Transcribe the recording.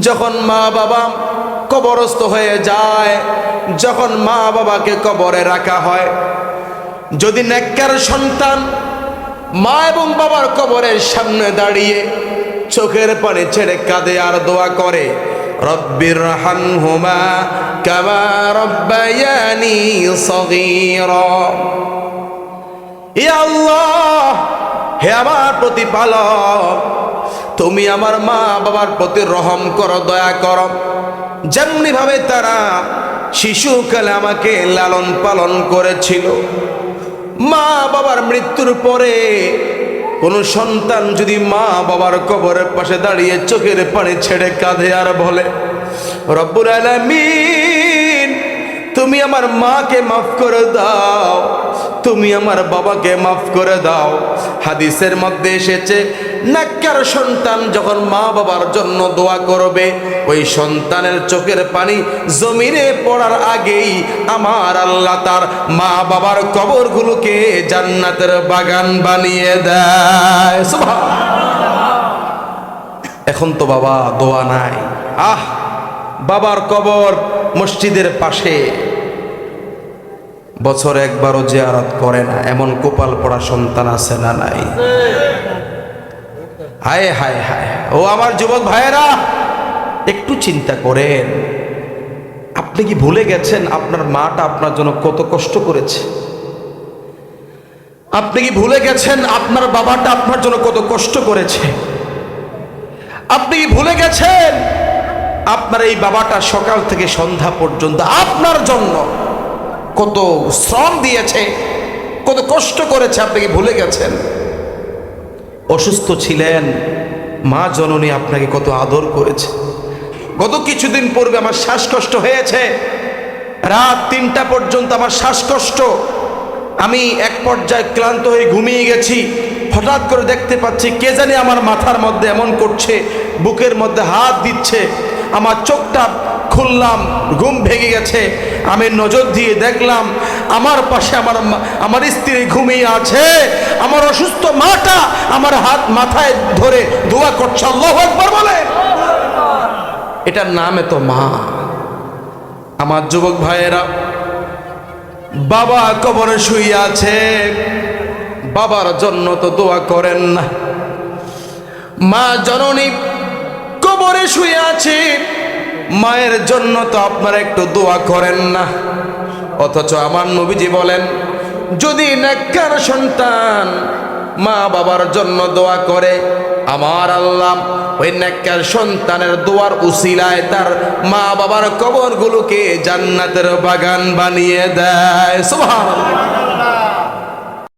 যখন মা বাবা কবরস্থ হয়ে যায়, যখন মা বাবাকে কবরে রাখা হয়, যদি নেককার সন্তান মা এবং বাবার কবরের সামনে দাঁড়িয়ে চোখের পানি ছেড়ে কাঁদে আর দোয়া করে, রব্বির রহমহুমা কামা রব্বায়ানি সগীরা, ইয়া আল্লাহ, হে আমার প্রতিপালক, তুমি আমার মা বাবার প্রতি রহম করো, দয়া করো, যেমনি ভাবে তারা শিশুকালে আমাকে লালন পালন করেছিল। মা বাবার মৃত্যুর পরে কোনো সন্তান যদি মা বাবার কবরের পাশে দাঁড়িয়ে চোখের পানি ছেড়ে কাঁদে আর বলে, রব্বুল আলামিন, তুমি আমার মাকে মাফ করে দাও, তুমি আমার বাবাকে মাফ করে দাও। হাদিসের মধ্যে এসেছে, নেককার সন্তান যখন মা বাবার জন্য দোয়া করবে, ওই সন্তানের চোখের পানি জমিনে পড়ার আগেই আমার আল্লাহ তার মা বাবার কবরগুলোকে জান্নাতের বাগান বানিয়ে দেয়। সুবহানাল্লাহ। এখন তো বাবা দোয়া নাই। বাবার কবর মসজিদের পাশে, বছরে একবারও জিয়ারত করে না, এমন কপাল পড়া সন্তান আছে না নাই? হায় হায় হায়। ও আমার যুবক ভাইয়েরা, একটু চিন্তা করেন, আপনি কি ভুলে গেছেন আপনার মাটা আপনার জন্য কত কষ্ট করেছে? আপনি কি ভুলে গেছেন আপনার বাবাটা আপনার জন্য কত কষ্ট করেছে? আপনি কি ভুলে গেছেন আপনার এই বাবাটা সকাল থেকে সন্ধ্যা পর্যন্ত আপনার জন্য কত শ্রম দিয়েছে, কত কষ্ট করেছে? আপনি কি ভুলে গেছেন? অসুস্থ ছিলেন, মা জননী আপনাকে কত আদর করেছে। গত কিছুদিন পূর্বে আমার শ্বাসকষ্ট হয়েছে, রাত 3টা পর্যন্ত আমার শ্বাসকষ্ট। আমি এক পর্যায়ে ক্লান্ত হয়ে ঘুমিয়ে গেছি। হঠাৎ করে দেখতে পাচ্ছি কে জানি আমার মাথার মধ্যে এমন করছে, বুকের মধ্যে হাত দিচ্ছে। আমার চোখটা খুললাম, ঘুম ভেঙে গেছে। আমি নজর দিয়ে দেখলাম আমার পাশে আমার স্ত্রী ঘুমিয়ে আছে। আমার অসুস্থ মাটা আমার হাত মাথায় ধরে দোয়া করছে। আল্লাহু আকবার বলে। এটার নামে তো মা। আমার যুবক ভাইয়েরা, বাবা কবরে শুয়ে আছে, বাবার জন্য তো দোয়া করেন না। মা জননী কবরে শুয়ে আছে, মায়ের জন্য তো আপনারা একটু দোয়া করেন না। অথচ আমার নবীজি বলেন, যদি নেককার সন্তান মা বাবার জন্য দোয়া করে, আমার আল্লাহ ওই নেককার সন্তানের দোয়ার উসিলায় তার মা বাবার কবরগুলোকে জান্নাতের বাগান বানিয়ে দেয়। সুবহানাল্লাহ।